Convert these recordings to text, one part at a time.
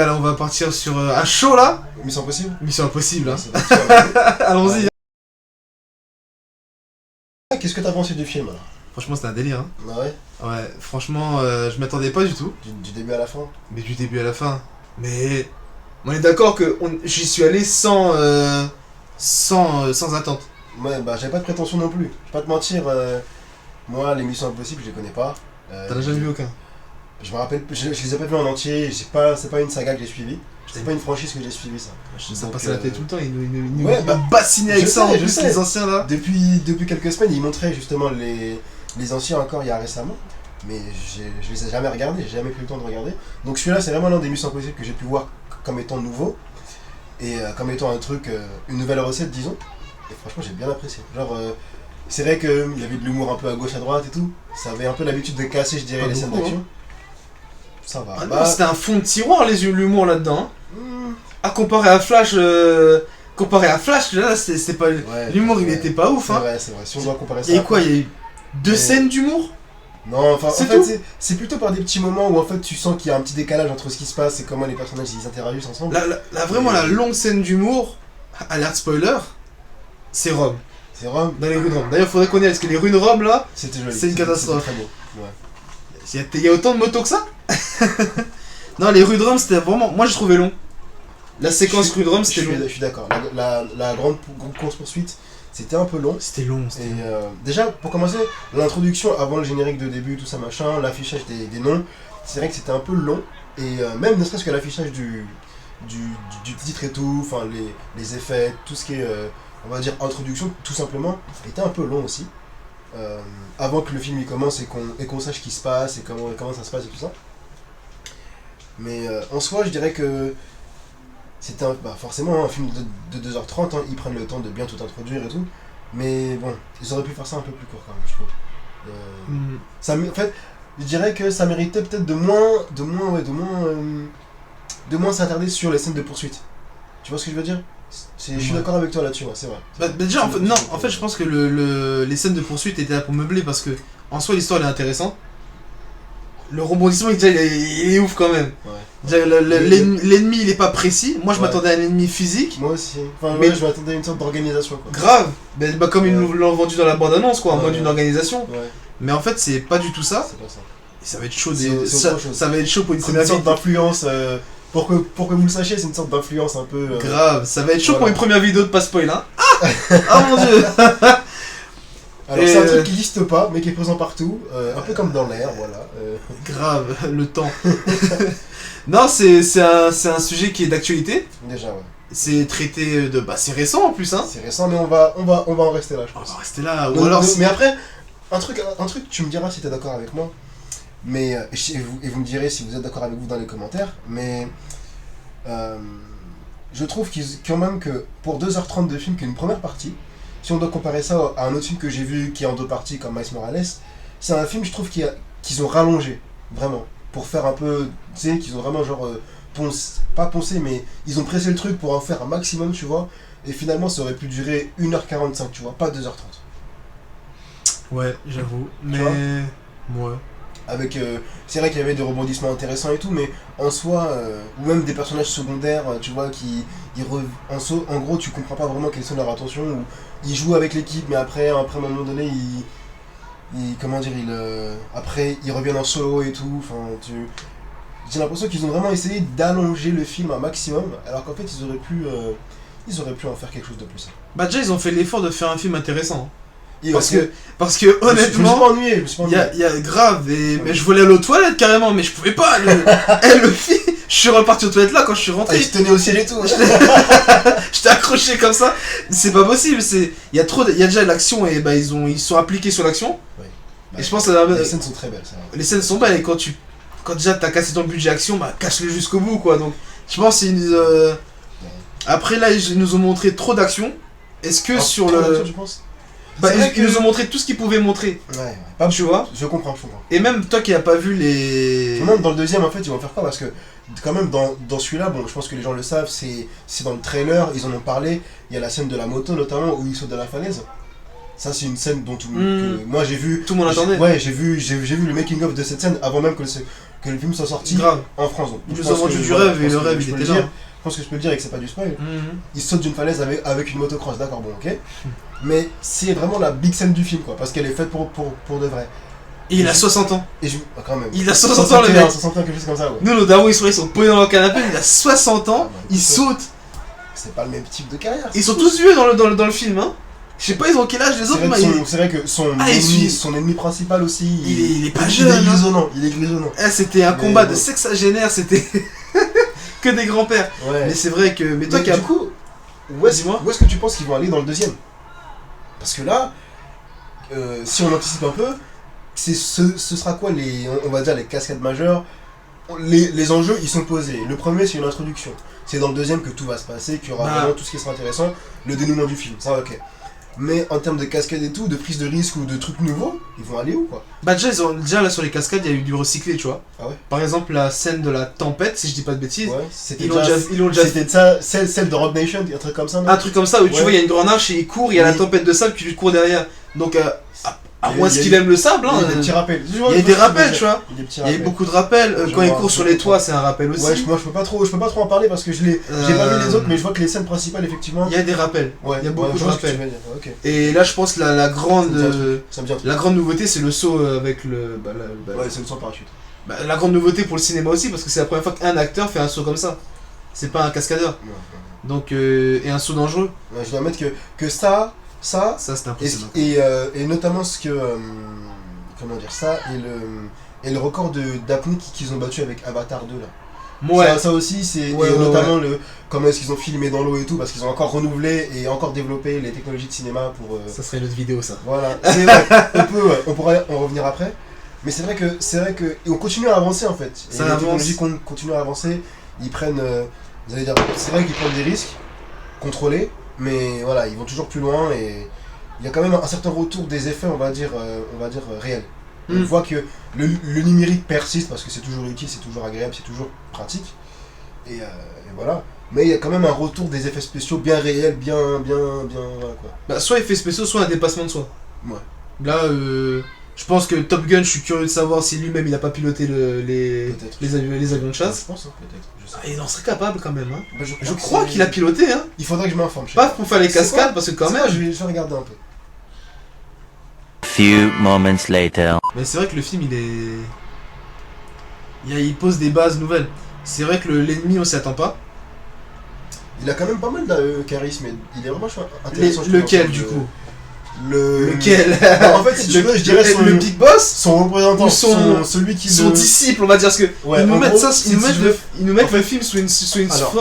Alors on va partir sur un show là. Mission Impossible. Mission Impossible, hein. Ouais. Allons-y. Qu'est-ce que t'as pensé du film alors? Franchement, c'était un délire, hein. Ah ouais. Ouais, franchement, je m'attendais pas du tout. Du début à la fin. Mais du début à la fin. Mais on est d'accord que j'y suis allé sans attente. Ouais, bah j'avais pas de prétention non plus. Je vais pas te mentir, moi les Missions Impossibles je les connais pas. T'en as jamais vu aucun? Je me rappelle, je les ai pas vus en entier, c'est pas une saga que j'ai suivie. C'est pas une franchise que j'ai suivi ça. Ça Donc, passait la tête tout le temps, il nous ouais, bah, bassinait avec je ça, sais, en je plus sais. les anciens là. Depuis quelques semaines, ils montraient justement les anciens encore il y a récemment. Mais je les ai jamais regardés, j'ai jamais pris le temps de regarder. Donc celui-là c'est vraiment l'un des Missions Impossibles que j'ai pu voir comme étant nouveau. Et comme étant un truc, une nouvelle recette disons. Et franchement j'ai bien apprécié. Genre, c'est vrai qu'il y avait de l'humour un peu à gauche à droite et tout. Ça avait un peu l'habitude de casser je dirais Pas les scènes beaucoup, d'action. Ça va. Ah Bah, non, c'était un fond de tiroir l'humour là-dedans. Hein. hmm, Ah, comparé à Flash, là, c'était pas. ouais, L'humour il ouais. était pas ouf, C'est hein. vrai, c'est vrai. Si on doit comparer ça. Il y a eu quoi? Il y a eu deux Mais- scènes d'humour? Non, enfin, en C'est fait, tout. c'est plutôt par des petits moments où en fait tu sens qu'il y a un petit décalage entre ce qui se passe et comment les personnages ils interagissent ensemble. Vraiment, la longue scène d'humour, alerte spoiler, c'est Rome. C'est Rome, Dans les rues de Rome. D'ailleurs, faudrait qu'on y aille, parce que les rues de Rome là, c'était joli. C'est une C'était catastrophe. très beau. Ouais. il y a autant de motos que ça. Non, les rues de Rome, c'était vraiment. Moi, j'ai trouvé long. La séquence rue de Rome, c'était long. Je suis d'accord. La grande course poursuite, c'était un peu long. C'était long. Et déjà, pour commencer, l'introduction avant le générique de début, tout ça machin, l'affichage des noms, c'est vrai que c'était un peu long. Et même ne serait-ce que l'affichage du titre et tout, enfin les effets, tout ce qui est, on va dire, introduction, tout simplement, était un peu long aussi. Avant que le film il commence et qu'on sache ce qui se passe et comment ça se passe et tout ça. Mais en soi, je dirais que c'était forcément un film de 2h30, hein, ils prennent le temps de bien tout introduire et tout. Mais bon, ils auraient pu faire ça un peu plus court quand même, je trouve. En fait, je dirais que ça méritait peut-être de moins s'attarder sur les scènes de poursuite. Tu vois ce que je veux dire? Je suis d'accord avec toi là-dessus, ouais, c'est vrai. Bah, déjà, en fait, je pense que les scènes de poursuite étaient là pour meubler parce que, en soi, l'histoire elle est intéressante. Le rebondissement, déjà, il est ouf quand même. Ouais. Déjà, l'ennemi, il est pas précis. Moi, je Ouais. m'attendais à un ennemi physique. Moi aussi. Enfin, Mais- ouais, je m'attendais à une sorte d'organisation, quoi. Grave. Comme ils Ouais. nous l'ont vendu dans la bande-annonce, quoi, en Ouais, mode ouais. une organisation. Ouais, Mais en fait, c'est pas du tout ça. c'est pas ça. Et ça va être chaud. C'est autre chose. Ça va être chaud pour une C'est une première sorte vidéo. d'influence, pour que vous le sachiez, c'est une sorte d'influence un peu... Grave. Ça va être chaud voilà. pour une première vidéo de pas spoil, hein. Ah mon dieu. Alors Et c'est un truc qui n'existe pas, mais qui est présent partout, un peu comme dans l'air, voilà. Grave, le temps. Non, c'est un sujet qui est d'actualité. Déjà, ouais. C'est traité de. Bah, c'est récent en plus, hein. C'est récent, mais on va en rester là, je On pense. va rester là. Ou Donc, alors. mais après, un truc, tu me diras si t'es d'accord avec moi, mais et vous me direz si vous êtes d'accord avec vous dans les commentaires, mais je trouve quand même que pour 2h30 de film, qu'une première partie, si on doit comparer ça à un autre film que j'ai vu qui est en deux parties comme Miles Morales, c'est un film, je trouve, qu'ils ont rallongé, vraiment, pour faire un peu, tu sais, qu'ils ont vraiment genre, pas poncé, mais ils ont pressé le truc pour en faire un maximum, tu vois, et finalement ça aurait pu durer 1h45, tu vois, pas 2h30. Ouais, j'avoue. Mais. Ouais. Avec, c'est vrai qu'il y avait des rebondissements intéressants et tout, mais en soi, ou même des personnages secondaires, tu vois, en gros, tu comprends pas vraiment quelles sont leurs intentions, ou ils jouent avec l'équipe, mais après, à un moment donné, comment dire, après, ils reviennent en solo et tout, enfin, j'ai l'impression qu'ils ont vraiment essayé d'allonger le film un maximum, alors qu'en fait, ils auraient pu en faire quelque chose de plus. Bah, déjà, ils ont fait l'effort de faire un film intéressant. Et Parce aussi, que je me suis honnêtement. pas ennuyé, je me suis pas Il ennuyé. y a grave, mais je voulais aller aux toilettes carrément, mais je pouvais pas. Le film, je suis reparti aux toilettes là quand je suis Ah, rentré. ils se tenaient au ciel et tout. J'étais accroché comme ça. C'est pas possible. Il y a déjà l'action et bah ils sont appliqués sur l'action. Et je pense que Les scènes sont très belles, ça. les scènes sont belles et quand déjà t'as cassé ton budget action, bah cache-le jusqu'au bout quoi. Donc je pense après là ils nous ont montré trop d'action. Est-ce que sur Trop le d'action, tu penses? bah, C'est vrai ils nous ont montré tout ce qu'ils pouvaient montrer. Ouais, pas Tu vois. Je comprends. Et même toi qui n'as pas vu les. Même dans le deuxième, en fait, ils vont faire quoi? Parce que, quand même, dans celui-là, bon, je pense que les gens le savent, c'est dans le trailer, ils en ont parlé. Il y a la scène de la moto, notamment, où ils sautent de la falaise. Ça, c'est une scène dont que moi j'ai vu. Tout le monde attendait. Ouais, j'ai vu le making-of de cette scène avant même que que le film soit sorti Grave. en France. Donc, Ils je nous ont pense vendu que, du voilà, rêve je et pense le que rêve je il peux était le là. dire. Je pense que je peux le dire et que c'est pas du spoil. Mhm. Il saute d'une falaise avec une motocross, d'accord, bon, ok. Mais c'est vraiment la big scène du film, quoi, parce qu'elle est faite pour de vrai. Et il a 60 ans. Et je. Quand même. Il a 60 ans le 61, mec. 61, quelque chose comme ça, ouais. Nous, nos darons, ils sont posés dans le canapé, il a 60 ans, Ah, bah, il c'est saute. C'est pas le même type de carrière. Ils sont tous vieux dans le film, hein. Je sais pas, ils ont quel âge les C'est autres, vrai, mais que c'est vrai que son ennemi principal aussi. il est pas il jeune. est hein. grisonnant. Il est grisonnant. C'était un Mais combat de bon. sexagénaires, c'était que des grands-pères. Ouais. Mais c'est vrai que. Mais toi Mais qui as. du coup, où est-ce Dis-moi. que tu penses qu'ils vont aller dans le deuxième? Parce que là, si on anticipe un peu, ce sera quoi on va dire les cascades majeures? Les enjeux, ils sont posés. Le premier, c'est une introduction. C'est dans le deuxième que tout va se passer, qu'il y aura Bah. vraiment tout ce qui sera intéressant, le dénouement du film. Ça, ok. Mais en termes de cascades et tout, de prise de risque ou de trucs nouveaux, ils vont aller où, quoi? Bah déjà là sur les cascades, il y a eu du recyclé, tu vois. Ah ouais? Par exemple, la scène de la tempête, si je dis pas de bêtises. Ouais, c'était Ils l'ont déjà fait. C'était ça, celle de Rock Nation, un truc comme ça, non? Un truc comme ça où tu Ouais. vois, il y a une grande arche et il court, il y a la Oui. tempête de sable qui lui court derrière. Donc, à Il y a- moins il y a qu'il eu- aime le sable, hein. Il y a des petits rappels. Il y a des rappels, tu vois. Il y a des petits Il y a eu rappels. beaucoup de rappels. Je Quand il vois, court je sur les comprends. toits, c'est un rappel aussi. Ouais, moi je peux pas trop en parler parce que j'ai pas vu les autres, mais je vois que les scènes principales, effectivement. Il y a des rappels. Ouais, il y a beaucoup je de vois ce que rappels. tu veux dire. Ok. Et là, je pense que la grande, Ça me dit un truc. la grande nouveauté, c'est le saut avec le. Ouais, c'est le sans parachute. La grande nouveauté pour le cinéma aussi, parce que c'est la première fois qu'un acteur fait un saut comme ça. C'est pas un cascadeur. Ouais, ouais. Donc, et un saut dangereux. Ouais, je dois admettre que ça Ça, c'est et, impressionnant. et notamment ce que. Comment dire ça et le record d'apnée qu'ils ont battu avec Avatar 2 là. Ouais. Ça aussi, c'est Ouais, et ouais, notamment comment est-ce qu'ils ont filmé dans l'eau et tout, parce qu'ils ont encore renouvelé et encore développé les technologies de cinéma pour. Ça serait une autre vidéo, ça. Voilà, c'est vrai, on pourrait en revenir après, mais c'est vrai que et on continue à avancer en fait. Et Ça les avance. technologies continuent à avancer, ils prennent, vous allez dire, c'est vrai qu'ils prennent des risques contrôlés, mais voilà, ils vont toujours plus loin et il y a quand même un certain retour des effets, on va dire réels. On Mm. voit que le numérique persiste parce que c'est toujours utile, c'est toujours agréable, c'est toujours pratique, et voilà. Mais il y a quand même un retour des effets spéciaux bien réels, bien, voilà quoi. Bah, soit effets spéciaux, soit un dépassement de soi. Ouais. Là, je pense que Top Gun, je suis curieux de savoir si lui-même il a pas piloté Peut-être. les avions de chasse. Je pense, hein, peut-être. Je sais Ah, il en serait capable quand même. Hein. pas. Bah, Je crois qu'il a piloté, hein. Il faudrait que je m'informe. je sais Pas pas. pour faire les C'est cascades, quoi parce que quand C'est même. quoi, je vais regarder un peu. Few moments later. Mais c'est vrai que le film, il pose des bases nouvelles. C'est vrai que l'ennemi, on s'y attend pas. Il a quand même pas mal de charisme, et il est vraiment intéressant. je trouve, Lequel, en du termes coup de- Lequel En fait, si tu veux, je dirais le Big Boss. son représentant, Ou son- celui qui Son le- disciple, on va dire, parce que Ouais, ils nous en mettent gros, ça, si ils nous tu mettent veux- ils nous mettent en fait- le film sous une Alors.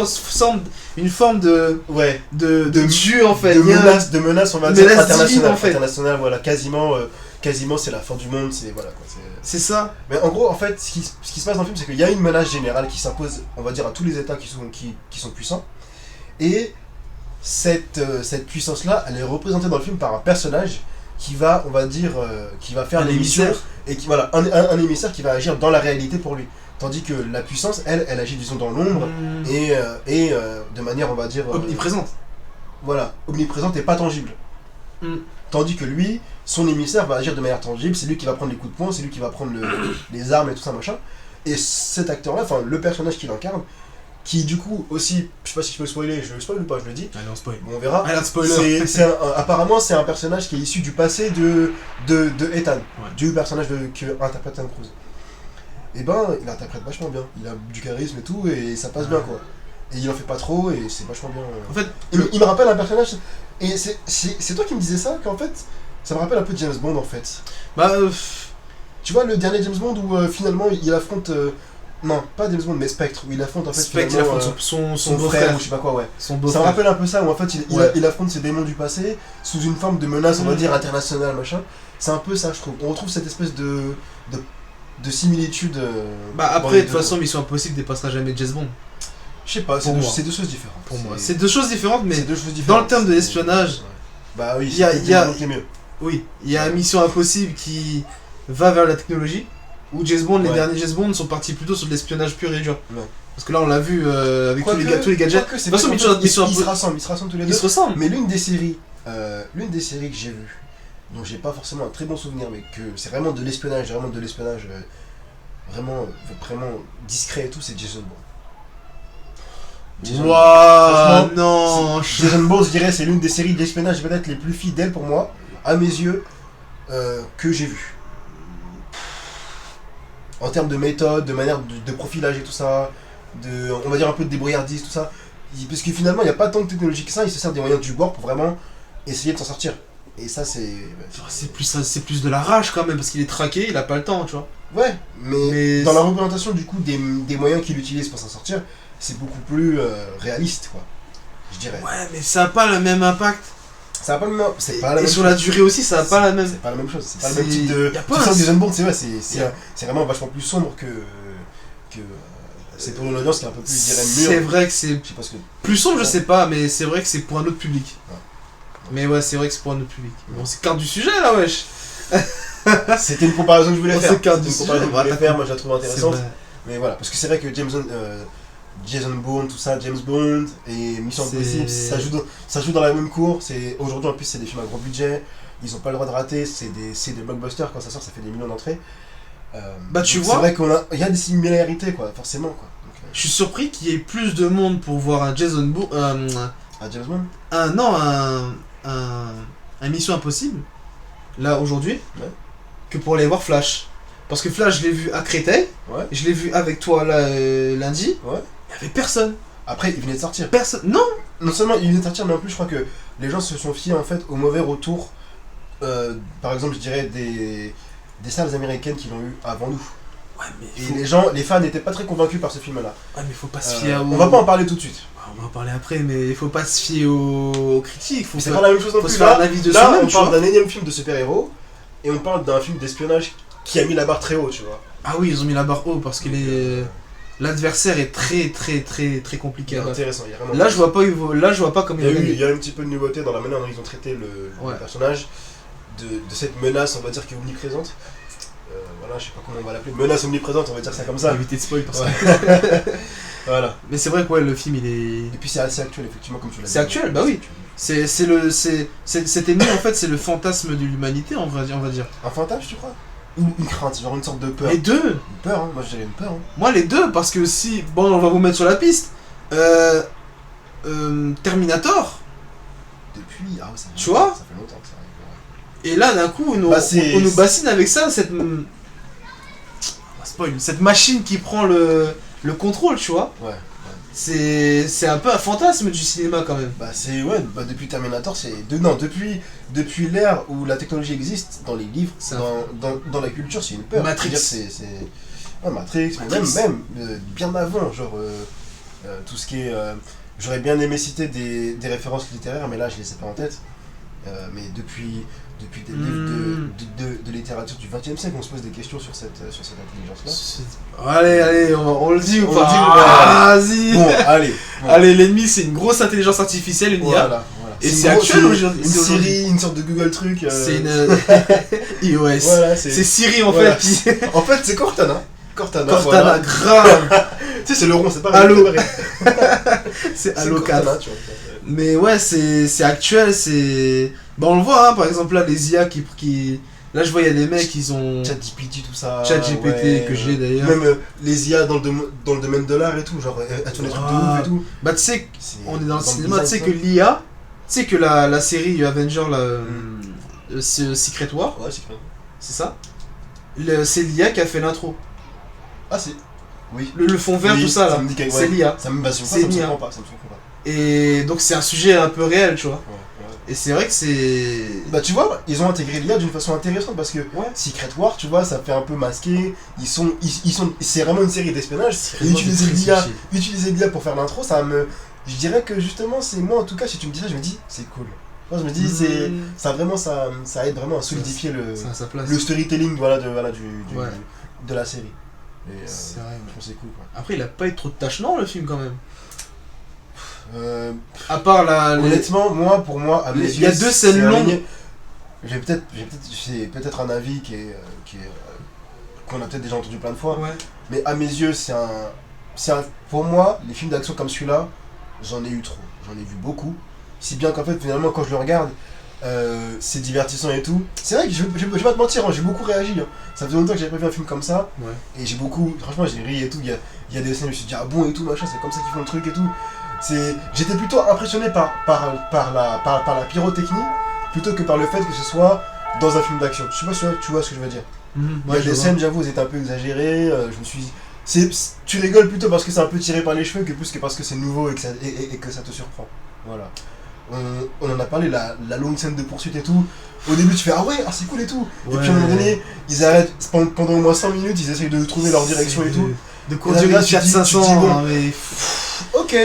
forme de Ouais, de de- dieu en fait. de Il y a un- menace, on va menace dire, divine, internationale. en fait. Internationale, voilà, quasiment c'est la fin du monde, c'est voilà quoi. C'est ça. Mais en gros, en fait, ce qui se passe dans le film, c'est qu'il y a une menace générale qui s'impose, on va dire, à tous les États qui sont puissants. Et cette puissance-là, elle est représentée dans le film par un personnage qui va, on va dire, qui va faire Un des missions, émissaire. et qui, voilà, un émissaire qui va agir dans la réalité pour lui. Tandis que la puissance, elle agit, disons, dans l'ombre, et de manière, on va dire... Omniprésente. Voilà, omniprésente et pas tangible. Mm. Tandis que lui, son émissaire va agir de manière tangible, c'est lui qui va prendre les coups de poing, c'est lui qui va prendre les armes et tout ça, machin. Et cet acteur-là, enfin, le personnage qu'il incarne, qui du coup aussi, je sais pas si je peux spoiler, je le spoil ou pas, je le dis, Allez, on spoil. bon, on verra. Alerte spoiler. Apparemment, c'est un personnage qui est issu du passé de Ethan, Ouais. du personnage que interprète Tom Cruise. Et ben, il interprète vachement bien, il a du charisme et tout, et ça passe bien quoi. Et il en fait pas trop, et c'est vachement bien. En fait, Il me rappelle un personnage, et c'est toi qui me disais ça, qu'en fait, ça me rappelle un peu James Bond en fait. bah Tu vois le dernier James Bond où finalement il affronte. Non, pas James Bond, mais Spectre, où il affronte en fait Spectre, il finalement, affronte son son beau-frère. frère ou je sais pas quoi, ouais. Son Ça me beau-frère. rappelle un peu ça, où en fait Ouais. il affronte ses démons du passé sous une forme de menace, on va Mm. dire, internationale, machin. C'est un peu ça, je trouve. On retrouve cette espèce de similitude. Bah dans après, les de toute deux, façon, quoi. Mission Impossible dépassera jamais James Bond. Je sais pas, pour moi. c'est deux choses différentes. Pour moi, c'est deux choses différentes, mais c'est deux choses différentes. dans le terme de l'espionnage, Ouais. Bah oui, il y a- c'est il y a- James Bond qui est mieux. oui, il y a Mission Impossible qui va vers la technologie, où James Bond, les Ouais. derniers James Bond sont partis plutôt sur de l'espionnage pur et dur. Ouais. Parce que là, on l'a vu avec tous les gadgets. Quoique, c'est De toute façon, pas- Mission en fait, Mission ils se Impossible, rassemblent tous les ils deux. se ressemblent. Mais l'une des séries que j'ai vues, dont j'ai pas forcément un très bon souvenir, mais que c'est vraiment de l'espionnage vraiment discret et tout, c'est Jason Bourne. Waouh, non. Jason Bourne, je dirais, c'est l'une des séries d'espionnage peut-être les plus fidèles pour moi, à mes yeux, que j'ai vues. En termes de méthode, de manière de profilage et tout ça, on va dire un peu de débrouillardise, tout ça. Parce que finalement, il n'y a pas tant de technologie que ça, il se sert des moyens du bord pour vraiment essayer de s'en sortir. Et ça, C'est plus de la rage quand même, parce qu'il est traqué, il a pas le temps, tu vois. Ouais, mais dans la représentation du coup des moyens qu'il utilise pour s'en sortir, c'est beaucoup plus réaliste, quoi. Je dirais. Ouais, mais ça a pas le même impact. Ça a pas le même. C'est pas la Et même sur chose. la durée aussi, ça a pas la même. C'est pas la même chose. C'est pas le même type de. Y a pas Tout ça, un- Jason Bourne, c'est vrai, c'est vraiment vachement plus sombre que. C'est pour une audience qui est un peu plus, je dirais, C'est mûre. vrai que c'est Je sais pas ce que. plus sombre, je sais pas, mais c'est vrai que c'est pour un autre public. Ouais. Mais ouais, c'est vrai que c'est pour un autre public. Bon, c'est carte du sujet là, wesh. C'était une comparaison que je voulais On faire. s'écarte C'était du une comparaison que je voulais sujet. faire, moi je la trouve C'est intéressante. vrai. Mais voilà, parce que c'est vrai que Jason Bourne, tout ça, James Bond et Mission C'est- Impossible, ça joue dans la même cour. Aujourd'hui en plus c'est des films à gros budget, ils ont pas le droit de rater, c'est des blockbusters, quand ça sort ça fait des millions d'entrées. Bah, tu donc vois. c'est vrai il y a des similarités quoi, forcément quoi. Donc, Je suis surpris qu'il y ait plus de monde pour voir un Jason Bourne. à James Bond. Un Mission Impossible, là aujourd'hui, Ouais. que pour aller voir Flash. Parce que Flash, je l'ai vu à Créteil, Ouais. je l'ai vu avec toi là lundi, Ouais. il y avait personne. Après il venait de sortir. Personne. Non. Non seulement il venait de sortir, mais en plus je crois que les gens se sont fiés en fait au mauvais retour. Par exemple je dirais des salles américaines qui l'ont eu avant nous. Ouais, mais Et les fans n'étaient pas très convaincus par ce film-là. faut pas se fier aux... On va pas en parler tout de suite. On va en parler après, mais il faut pas se fier aux critiques. Faut C'est faire- pas la même chose non faut plus. se faire un avis de Là soi-même, on tu parle vois. d'un énième film de super-héros et on parle d'un film d'espionnage qui a mis la barre très haut, tu vois. Ah oui, ils ont mis la barre haut parce que l'adversaire est très compliqué à battre. Intéressant. Il y a vraiment Là, je vois pas comme il y a il va eu gagner. un petit peu de nouveauté dans la manière dont ils ont traité le Ouais. personnage de cette menace, on va dire, qui est omniprésente. Voilà, je sais pas comment on va l'appeler. Menace omniprésente, on va dire ça comme ça. Éviter de spoil pour ça. Ouais. Voilà. Mais c'est vrai que ouais, le film il est. Et puis c'est assez actuel, effectivement, comme tu l'as dit. C'est actuel, bah oui. Cet ennemi en fait, c'est le fantasme de l'humanité, on va dire. Un fantasme, tu crois une crainte, genre une sorte de peur. Les deux. Une peur, hein. Moi je dirais une peur. Hein. Moi les deux, parce que si. Bon, on va vous mettre sur la piste. Terminator. Depuis, ah ouais, ça fait Tu longtemps, vois ça fait longtemps que ça arrive. Et là d'un coup, on nous bassine avec ça, cette. Spoil. Cette machine qui prend le contrôle, tu vois. Ouais. C'est un peu un fantasme du cinéma quand même. Bah c'est depuis Terminator, depuis l'ère où la technologie existe dans les livres, C'est dans la culture, c'est une peur. Matrix. Ouais, Matrix, Matrix. même bien avant, genre tout ce qui est j'aurais bien aimé citer des références littéraires, mais là je les ai pas en tête. Mais depuis des livres de littérature du XXe siècle, on se pose des questions sur cette intelligence-là. Allez, on le dit ou On pas? le dit ou pas? Ah, vas-y. Bon, allez. Allez, l'ennemi c'est une grosse intelligence artificielle, une IA. Voilà. Et c'est actuel aujourd'hui. Une série, une sorte de Google truc. C'est une iOS. Voilà, C'est Siri en voilà. fait. En fait, c'est Cortana. Cortana, Cortana, voilà. grave. Tu sais, c'est le rond, c'est pas Allo. pareil. C'est C'est Halo 4. Cortana, tu vois. Mais ouais, c'est actuel, c'est. Bah, on le voit, hein, par exemple, là, les IA qui. Là, je vois, il y a des mecs, ils ont. ChatGPT, tout ça. ChatGPT, ouais, que j'ai d'ailleurs. Même les IA dans le domaine de l'art et tout, genre, elles font des trucs de ouf et tout. Bah, tu sais, on est dans le cinéma, tu sais que design, l'IA, tu sais que la série Avenger, Secret War, ça. Ouais, c'est clair. c'est ça. C'est l'IA qui a fait l'intro. Ah, c'est. Oui. Le fond vert, Oui, tout ça là. me dit quelque- C'est ouais. l'IA. Ça me bah, C'est ça me l'IA. surprend pas, ça me surprend pas. Et donc, c'est un sujet un peu réel, tu vois. Ouais. Et c'est vrai que c'est. Bah tu vois, ils ont intégré l'IA d'une façon intéressante parce que Ouais. Secret War, tu vois, ça fait un peu masqué. Ils sont, c'est vraiment une série d'espionnage. Secret Et War, utiliser c'est très l'IA, subtil. utiliser l'IA pour faire l'intro, je dirais que justement, c'est moi en tout cas, si tu me dis ça, je me dis, c'est cool. Moi, je me dis, ça vraiment, ça aide vraiment à solidifier Ça a sa place. le storytelling, voilà, Ouais. de la série. Et C'est vrai, je trouve que c'est cool quoi. Après, il a pas eu trop de tâches, non, le film quand même. Euh, À part Honnêtement, pour moi, à mes il y a yeux, deux scènes c'est longues. aligné. C'est peut-être un avis qu'on a peut-être déjà entendu plein de fois. Ouais. Mais à mes yeux, pour moi, les films d'action comme celui-là, j'en ai eu trop. J'en ai vu beaucoup. Si bien qu'en fait, finalement, quand je le regarde, c'est divertissant et tout. C'est vrai que je vais pas te mentir, hein, j'ai beaucoup réagi. Hein. Ça faisait longtemps que j'avais pas vu un film comme ça. Ouais. Et j'ai beaucoup. Franchement, j'ai ri et tout. Il y a des scènes où je me suis dit, ah bon et tout, machin, c'est comme ça qu'ils font le truc et tout. J'étais plutôt impressionné par la pyrotechnie plutôt que par le fait que ce soit dans un film d'action. Je sais pas si tu vois ce que je veux dire. Il y a des scènes, j'avoue, elles étaient un peu exagérées. Je me suis dit. Tu rigoles plutôt parce que c'est un peu tiré par les cheveux que plus que parce que c'est nouveau et que ça te surprend. Voilà. On en a parlé, la longue scène de poursuite et tout. Au début, tu fais ah ouais, ah, c'est cool et tout. Ouais. Et puis à un moment donné, ils arrêtent pendant au moins 5 minutes, ils essayent de trouver leur direction et tout. De conduire une Fiat 500. Bon, mais... Ok,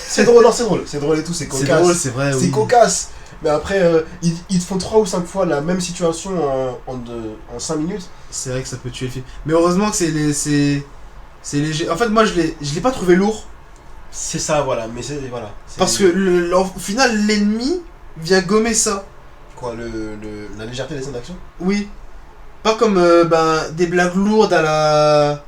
c'est drôle, non, c'est drôle et tout, c'est cocasse. C'est drôle, c'est vrai. C'est cocasse. Mais après, ils te font 3 ou 5 fois la même situation en 5 minutes. C'est vrai que ça peut tuer le film. Mais heureusement que c'est léger. En fait, moi, je l'ai pas trouvé lourd. C'est ça, voilà. Mais voilà. Parce que au final, l'ennemi vient gommer ça. Quoi, la légèreté des scènes d'action? Oui. Pas comme des blagues lourdes à la.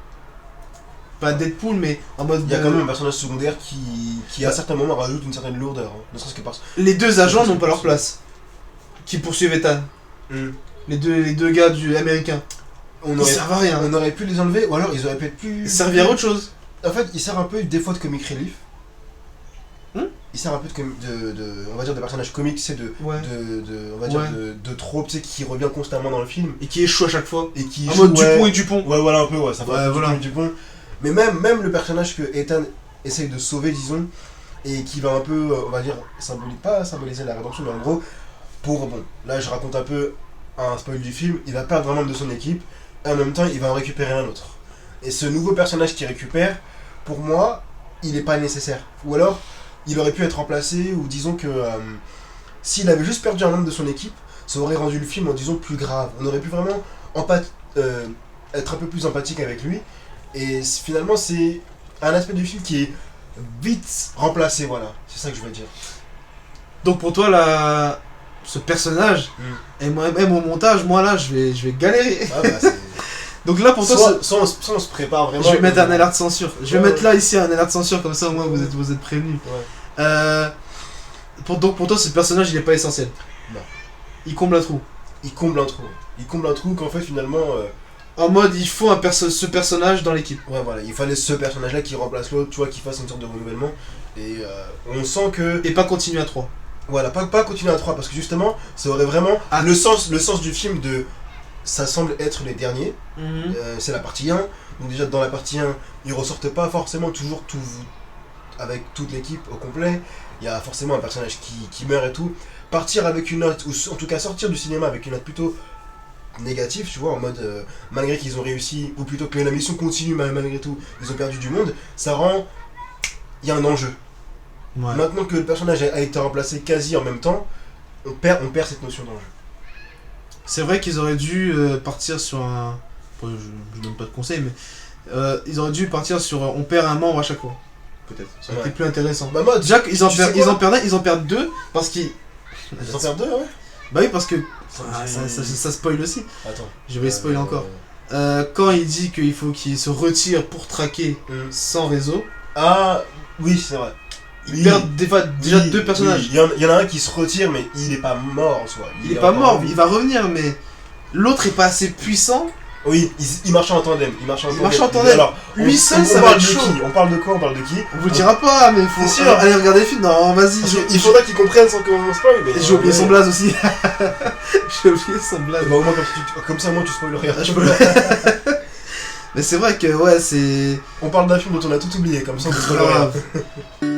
Pas Deadpool, mais en mode. Il y a quand même un personnage secondaire qui à certains moments rajoute une certaine lourdeur. Hein. Ne serait-ce que parce les deux agents n'ont pas leur place. Qui poursuivent Ethan. Les deux gars américains. Ils servent à rien. On aurait pu les enlever, ou alors ils auraient pu être plus. Ils servent à autre chose. En fait, il sert un peu des fois de comic relief. Il sert un peu on va dire de personnage comique, c'est on va dire de trope, tu sais, qui revient constamment dans le film. Et qui échoue à chaque fois. Et qui en mode Dupont et Dupont. Ouais, voilà un peu, ouais, ça fait voilà. Dupont et Dupont. Mais même le personnage que Ethan essaye de sauver, disons, et qui va un peu, on va dire, pas symboliser la rédemption, mais en gros, bon, là je raconte un peu un spoil du film, il va perdre un membre de son équipe, et en même temps il va en récupérer un autre. Et ce nouveau personnage qu'il récupère, pour moi, il n'est pas nécessaire. Ou alors, il aurait pu être remplacé, ou disons que s'il avait juste perdu un membre de son équipe, ça aurait rendu le film, disons, plus grave. On aurait pu vraiment être un peu plus empathique avec lui. Et finalement, c'est un aspect du film qui est vite remplacé, voilà. C'est ça que je veux dire. Donc pour toi, ce personnage, et même au montage, moi là, je vais galérer. Ah bah, donc là pour toi, on se prépare vraiment. Je vais mettre un alerte censure. Je vais mettre là ici un alerte censure, comme ça au moins vous êtes prévenus. Ouais. Donc pour toi, ce personnage, il est pas essentiel. Non. Il comble un trou. Il comble un trou qu'en fait finalement. En mode, il faut ce personnage dans l'équipe. Ouais, voilà, il fallait ce personnage-là qui remplace l'autre, tu vois, qui fasse une sorte de renouvellement. Et on sent que. Et pas continuer à 3. Voilà, pas continuer à 3, parce que justement, ça aurait vraiment. Le sens du film de. Ça semble être les derniers. C'est la partie 1. Donc, déjà, dans la partie 1, ils ressortent pas forcément toujours tout. Avec toute l'équipe au complet. Il y a forcément un personnage qui meurt et tout. Partir avec une note, ou en tout cas sortir du cinéma avec une note plutôt négatif, tu vois, en mode malgré qu'ils ont réussi, ou plutôt que la mission continue malgré tout, ils ont perdu du monde, ça rend. Il y a un enjeu. Ouais. Maintenant que le personnage a été remplacé quasi en même temps, on perd cette notion d'enjeu. C'est vrai qu'ils auraient dû partir sur un. Je donne pas de conseils, mais ils auraient dû partir sur on perd un membre à chaque fois. Peut-être. Ça aurait été plus intéressant. Bah, moi, déjà ils en perdent 2 parce qu'ils. Ils en perdent 2, ouais. Bah oui, parce que ça spoil aussi. Attends. Je vais spoiler encore. Quand il dit qu'il faut qu'il se retire pour traquer sans réseau. Ah, oui, c'est vrai. Il perd déjà 2 personnages. Il y en a un qui se retire, mais il est pas mort en soi. Il est pas mort, il va revenir, mais l'autre est pas assez puissant. Oui, il marche en tandem. Il marche en tandem. Alors, lui seul, ça va être chaud. On parle de quoi? On parle de qui? On vous le dira pas, mais faut sûr. Aller regarder le film. Non, vas-y. Il faudra qu'ils comprennent sans qu'on spoil. J'ai oublié son blaze aussi. J'ai oublié son blaze. Bah, au moins, comme ça, moi, tu spoil rien. Mais c'est vrai que, ouais, c'est. On parle d'un film dont on a tout oublié, comme ça, on peut pas le